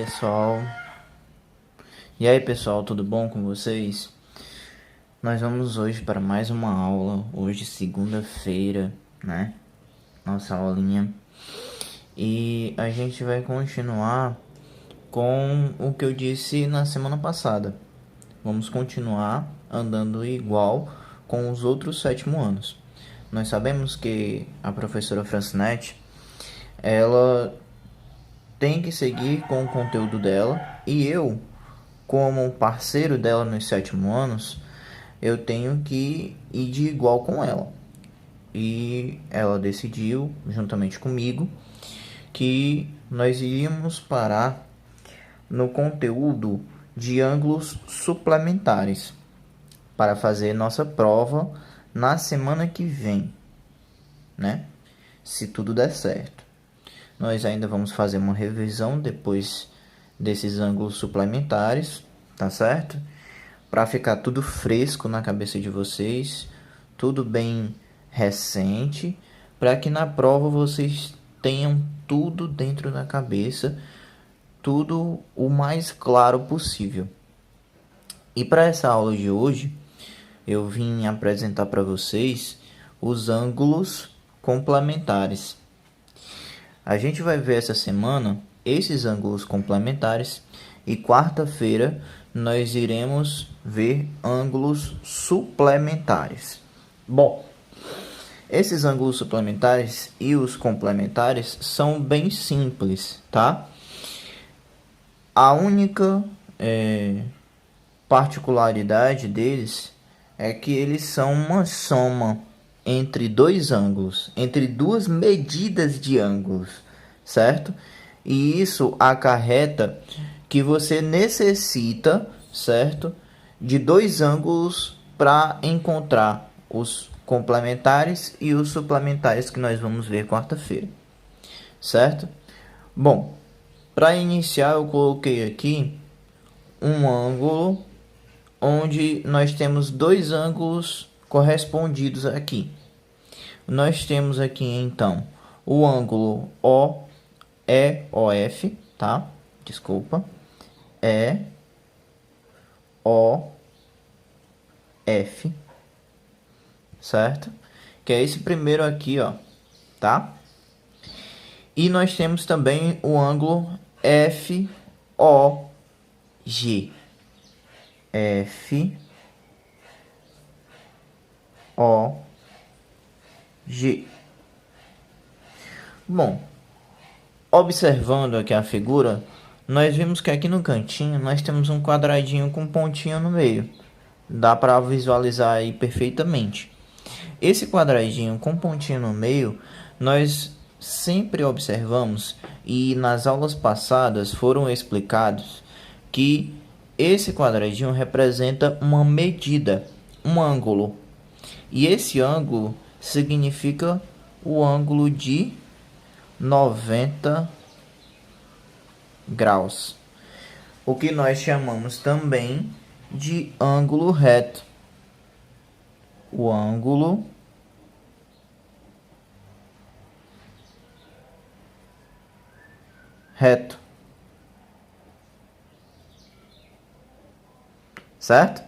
pessoal? E aí pessoal, tudo bom com vocês? Nós vamos hoje para mais uma aula, hoje segunda-feira, né? Nossa aulinha. E a gente vai continuar com o que eu disse na semana passada. Vamos continuar andando igual com os outros 7º anos. Nós sabemos que a professora Francinete, ela tem que seguir com o conteúdo dela, e eu, como parceiro dela nos 7º anos, eu tenho que ir de igual com ela. E ela decidiu, juntamente comigo, que nós iríamos parar no conteúdo de ângulos suplementares para fazer nossa prova na semana que vem, né? Se tudo der certo. Nós ainda vamos fazer uma revisão depois desses ângulos suplementares, tá certo? Para ficar tudo fresco na cabeça de vocês, tudo bem recente, para que na prova vocês tenham tudo dentro da cabeça, tudo o mais claro possível. E para essa aula de hoje, eu vim apresentar para vocês os ângulos complementares. A gente vai ver essa semana esses ângulos complementares e quarta-feira nós iremos ver ângulos suplementares. Bom, esses ângulos suplementares e os complementares são bem simples, tá? A única particularidade deles é que eles são uma soma entre dois ângulos, entre duas medidas de ângulos, certo? E isso acarreta que você necessita, certo, de dois ângulos para encontrar os complementares e os suplementares que nós vamos ver quarta-feira, certo? Bom, para iniciar eu coloquei aqui um ângulo onde nós temos dois ângulos correspondidos aqui. Nós temos aqui então o ângulo OEOF, tá? Desculpa. EOF, certo? Que é esse primeiro aqui, ó, tá? E nós temos também o ângulo FOG. FOG. Bom, observando aqui a figura, nós vimos que aqui no cantinho nós temos um quadradinho com pontinha no meio. Dá para visualizar aí perfeitamente. Esse quadradinho com pontinha no meio, nós sempre observamos, e nas aulas passadas foram explicados, que esse quadradinho representa uma medida, um ângulo. E esse ângulo significa o ângulo de 90 graus. O que nós chamamos também de ângulo reto. O ângulo reto. Certo?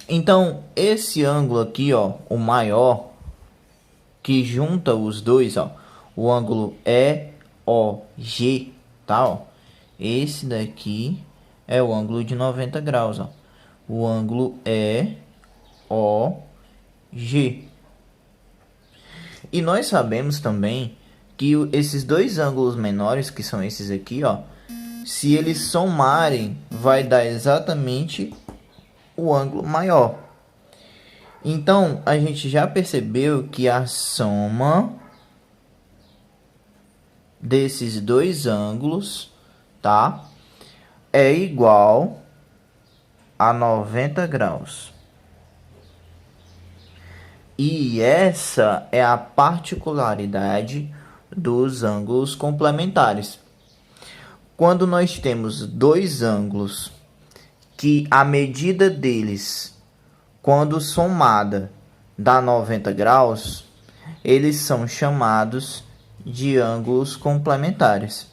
Então, esse ângulo aqui, ó, o maior, que junta os dois, ó, o ângulo EOG, tá, ó. Esse daqui é o ângulo de 90 graus, ó. O ângulo EOG. E nós sabemos também que esses dois ângulos menores, que são esses aqui, ó, se eles somarem, vai dar exatamente o ângulo maior. Então, a gente já percebeu que a soma desses dois ângulos, tá, é igual a 90 graus. E essa é a particularidade dos ângulos complementares. Quando nós temos dois ângulos que a medida deles, quando somada, dá 90 graus, eles são chamados de ângulos complementares.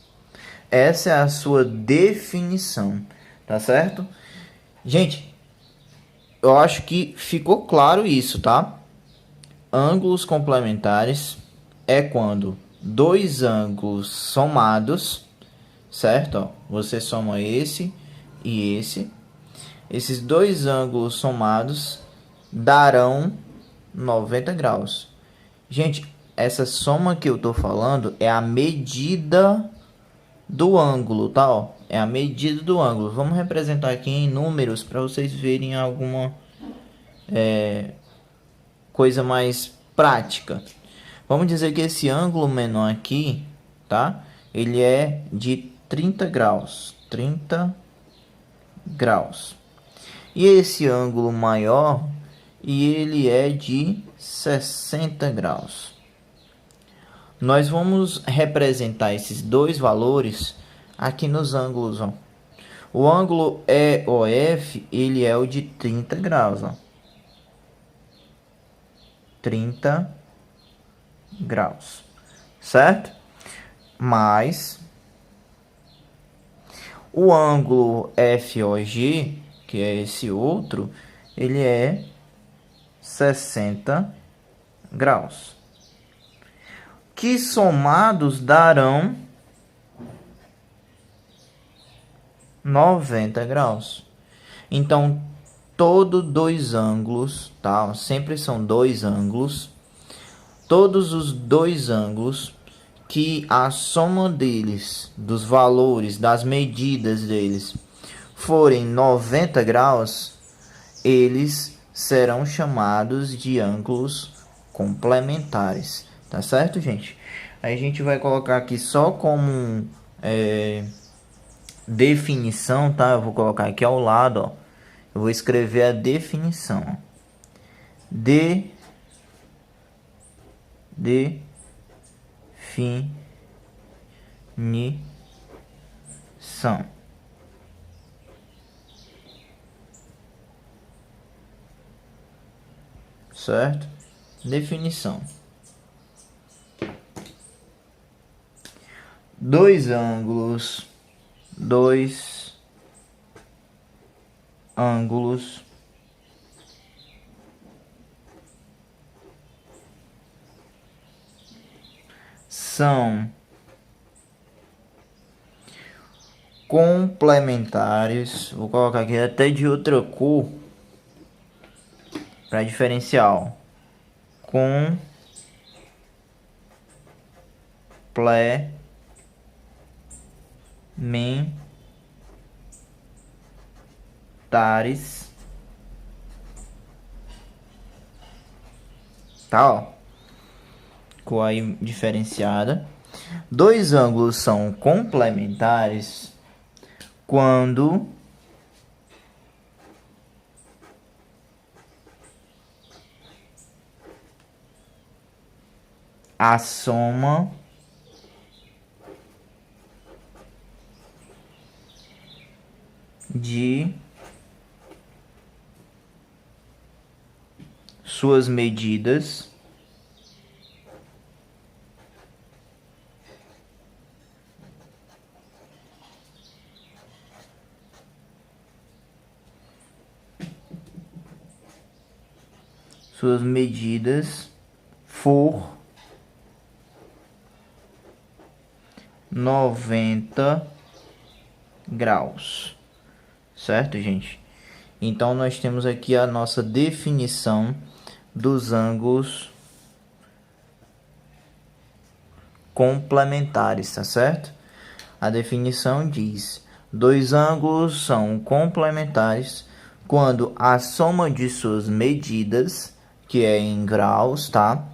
essa é a sua definição, tá certo? Gente, eu acho que ficou claro isso, tá? Ângulos complementares é quando dois ângulos somados, certo? Ó, você soma esse e esse. Esses dois ângulos somados darão 90 graus. Gente, essa soma que eu tô falando é a medida do ângulo, tá? Ó, é a medida do ângulo. Vamos representar aqui em números para vocês verem alguma coisa mais prática. Vamos dizer que esse ângulo menor aqui, tá? Ele é de 30 graus. 30 graus. E esse ângulo maior, e ele é de 60 graus. Nós vamos representar esses dois valores aqui nos ângulos, ó. O ângulo EOF, ele é o de 30 graus, ó. 30 graus, certo? Mas o ângulo FOG, que é esse outro, ele é 60 graus, que somados darão 90 graus. Então, todos dois ângulos, tá? Sempre são dois ângulos. Todos os dois ângulos que a soma deles, dos valores, das medidas deles, forem 90 graus, eles serão chamados de ângulos complementares. Tá certo, gente? Aí a gente vai colocar aqui só como definição, tá? Eu vou colocar aqui ao lado, ó. Eu vou escrever a definição. Definição. Certo? Definição. Dois ângulos são complementares. Vou colocar aqui até de outra cor para diferencial. Complementares. Tá, ó. Cor aí diferenciada. Dois ângulos são complementares quando a soma de suas medidas for 90 graus, certo, gente? Então nós temos aqui a nossa definição dos ângulos complementares, tá certo? A definição diz: dois ângulos são complementares quando a soma de suas medidas, que é em graus, tá,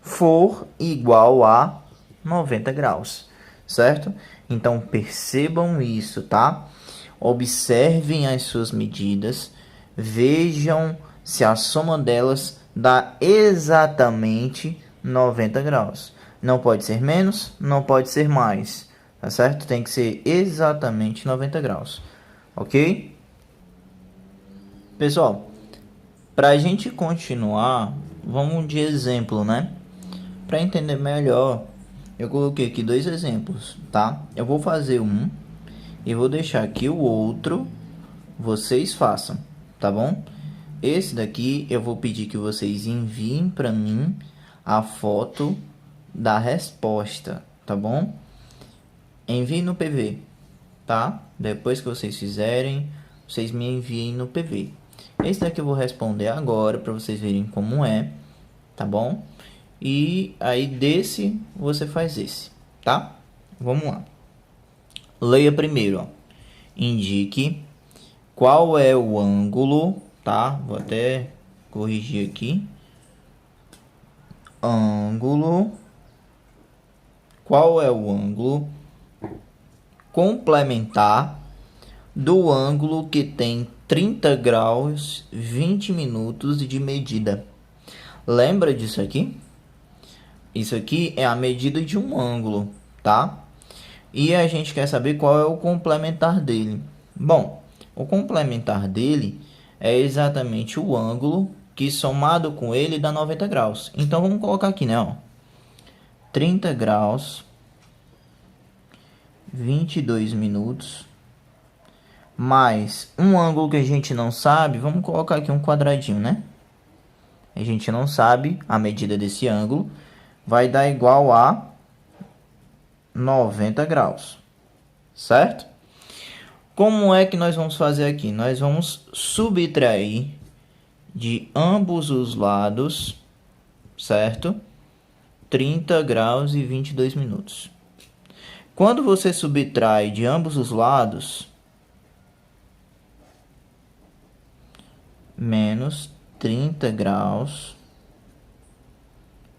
for igual a 90 graus, certo? Então percebam isso, tá? Observem as suas medidas, vejam se a soma delas dá exatamente 90 graus. Não pode ser menos, não pode ser mais, tá certo? Tem que ser exatamente 90 graus, ok? Pessoal, para a gente continuar, vamos de exemplo, né? Para entender melhor, Eu coloquei aqui dois exemplos, tá? Eu vou fazer um e vou deixar aqui o outro, vocês façam, tá bom? Esse daqui eu vou pedir que vocês enviem para mim a foto da resposta, tá bom? Enviem no PV, tá? Depois que vocês fizerem, vocês me enviem no PV. Esse daqui eu vou responder agora para vocês verem como é, tá bom? E aí desse você faz esse, tá? Vamos lá. Leia primeiro, ó. Indique qual é o ângulo, tá? Vou até corrigir aqui. Ângulo. Qual é o ângulo complementar do ângulo que tem 30 graus, 20 minutos de medida? Lembra disso aqui? Isso aqui é a medida de um ângulo, tá? E a gente quer saber qual é o complementar dele. Bom, o complementar dele é exatamente o ângulo que somado com ele dá 90 graus. Então vamos colocar aqui, né? Ó, 30 graus, 22 minutos, mais um ângulo que a gente não sabe. Vamos colocar aqui um quadradinho, né? A gente não sabe a medida desse ângulo. Vai dar igual a 90 graus, certo? Como é que nós vamos fazer aqui? Nós vamos subtrair de ambos os lados, certo? 30 graus e 22 minutos. Quando você subtrai de ambos os lados, menos 30 graus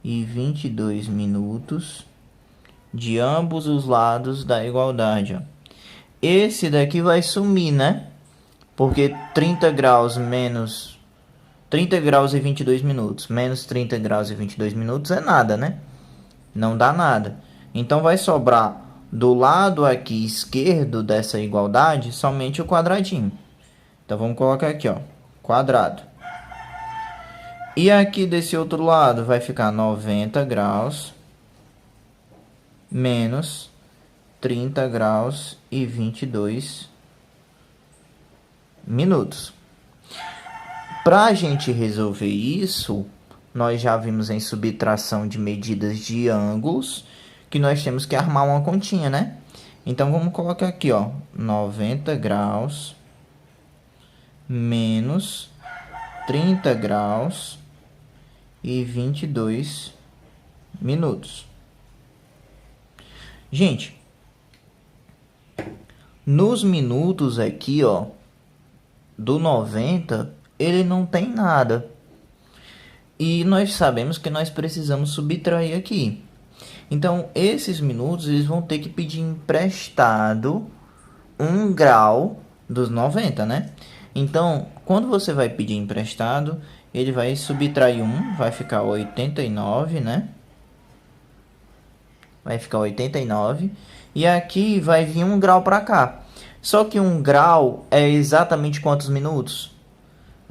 e 22 minutos de ambos os lados da igualdade, ó. Esse daqui vai sumir, né? Porque 30 graus menos 30 graus e 22 minutos menos 30 graus e 22 minutos é nada, né? Não dá nada. Então vai sobrar do lado aqui esquerdo dessa igualdade somente o quadradinho. Então vamos colocar aqui, ó, quadrado. E aqui desse outro lado vai ficar 90 graus menos 30 graus e 22 minutos. Para a gente resolver isso, nós já vimos em subtração de medidas de ângulos que nós temos que armar uma continha, né? Então vamos colocar aqui, ó, 90 graus menos 30 graus e 22 minutos. Gente, nos minutos aqui, ó, do 90, ele não tem nada. E nós sabemos que nós precisamos subtrair aqui. Então, esses minutos, eles vão ter que pedir emprestado 1 grau dos 90, né? Então, quando você vai pedir emprestado, ele vai subtrair 1, vai ficar 89, né? Vai ficar 89. E aqui vai vir 1 grau para cá. Só que 1 grau é exatamente quantos minutos?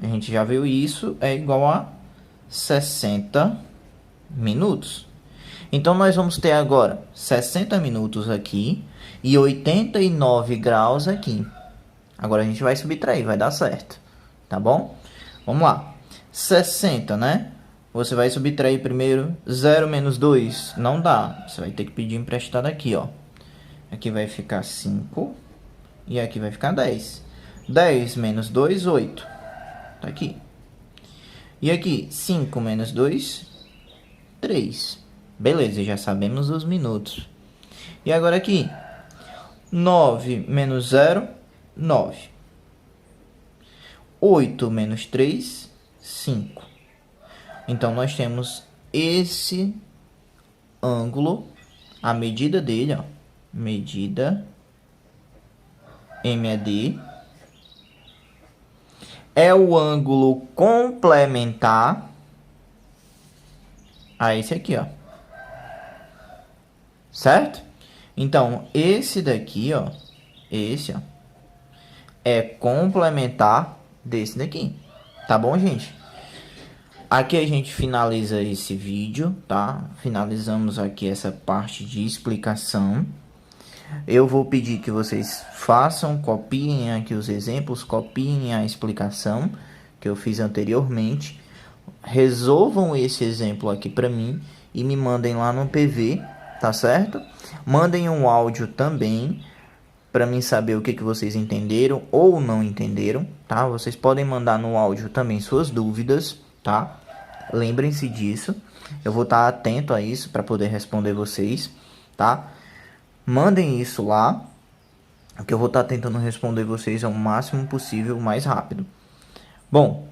A gente já viu isso, é igual a 60 minutos. Então, nós vamos ter agora 60 minutos aqui e 89 graus aqui. Agora a gente vai subtrair, vai dar certo. Tá bom? Vamos lá. 60, né? Você vai subtrair primeiro 0 menos 2. Não dá. Você vai ter que pedir emprestado aqui, ó. Aqui vai ficar 5. E aqui vai ficar 10. 10 menos 2, 8. Tá aqui. E aqui, 5 menos 2, 3. Beleza, já sabemos os minutos. E agora aqui, 9 menos 0, 9. 8 menos 3, 5. Então, nós temos esse ângulo, a medida dele, ó. Medida MAD. É o ângulo complementar a esse aqui, ó. Certo? Então, esse daqui, ó. Esse, ó. É complementar desse daqui. Tá bom, gente? Aqui a gente finaliza esse vídeo, tá? Finalizamos aqui essa parte de explicação. Eu vou pedir que vocês façam, copiem aqui os exemplos, copiem a explicação que eu fiz anteriormente. Resolvam esse exemplo aqui para mim e me mandem lá no PV, tá certo? Mandem um áudio também para mim saber o que vocês entenderam ou não entenderam, tá? Vocês podem mandar no áudio também suas dúvidas, tá? Lembrem-se disso. Eu vou estar atento a isso para poder responder vocês, tá? Mandem isso lá, que eu vou estar tentando responder vocês ao máximo possível, mais rápido. Bom,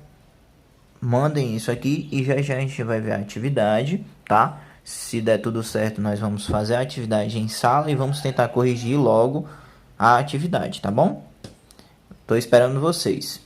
mandem isso aqui e já já a gente vai ver a atividade, tá? Se der tudo certo, nós vamos fazer a atividade em sala e vamos tentar corrigir logo a atividade, tá bom? Tô esperando vocês.